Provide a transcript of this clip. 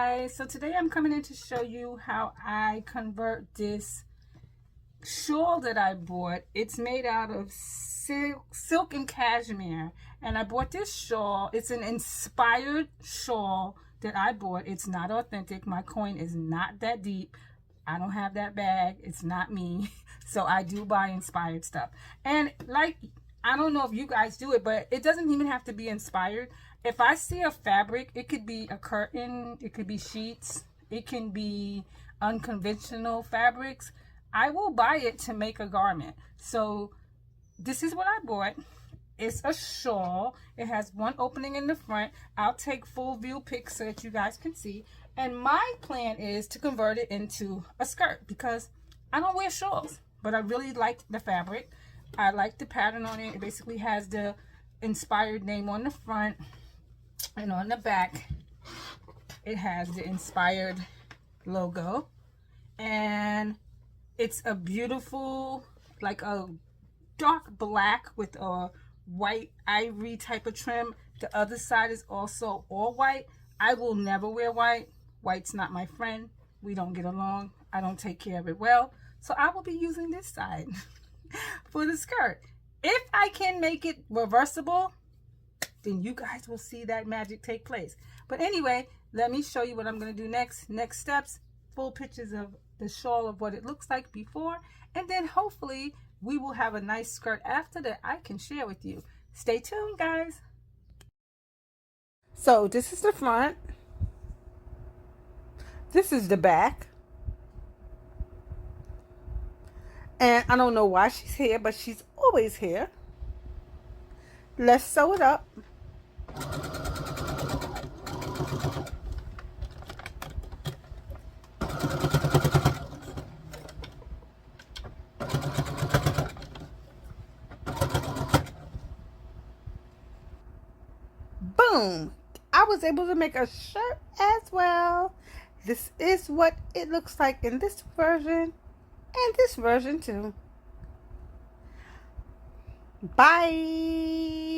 guys, so today I'm coming in to show you how I convert this shawl that I bought. It's made out of silk and cashmere, and I bought this shawl. It's an inspired shawl that I bought. It's not authentic. My coin is not that deep. I don't have that bag. It's not me. So I do buy inspired stuff. And like, I don't know if you guys do it, but it doesn't even have to be inspired. If I see a fabric, it could be a curtain, it could be sheets, it can be unconventional fabrics. I will buy it to make a garment. So this is what I bought. It's a shawl. It has one opening in the front. I'll take full view pics so that you guys can see. And my plan is to convert it into a skirt because I don't wear shawls, but I really like the fabric. I like the pattern on it. It basically has the inspired name on the front, and on the back it has the inspired logo. And it's a beautiful, like a dark black with a white ivory type of trim. The other side is also all white. I will never wear white. White's not my friend. We don't get along. I don't take care of it well. So I will be using this side for the skirt. If I can make it reversible, then you guys will see that magic take place. But anyway, let me show you what I'm going to do next. Next steps, full pictures of the shawl of what it looks like before, and then hopefully we will have a nice skirt after that I can share with you. Stay tuned, guys. So this is the front. This is the back. And I don't know why she's here, but she's always here. Let's sew it up. Boom! I was able to make a shirt as well. This is what it looks like in this version and this version too. Bye!